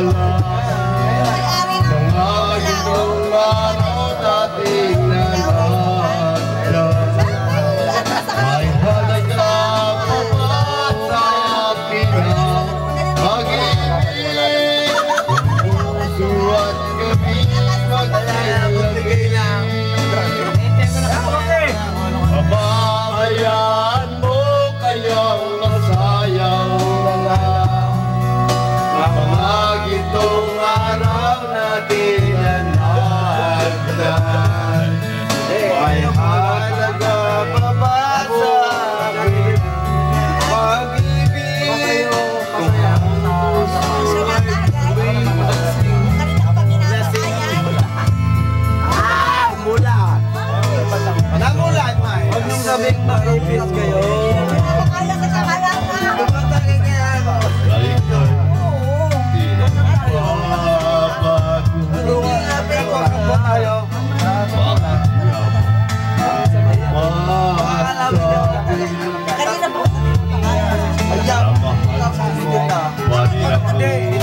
lang. Mga gintong araw nating nalagyan. May halaga pa ba sa akin ang pag-ibig? Puso at gabi magsilagay lang. Pabayaan mo kayang masayang na lang. Mga gintong araw natin nalagyan. May halaga pa ba sa akin pag-ibig? Kung ang puso ay tuwing mula. Namulan, May. Huwag niyong sabing makipit kayo. Kaya ka sa kalang na. Balik ko. Di na mababago. Kanina po. Wali na po.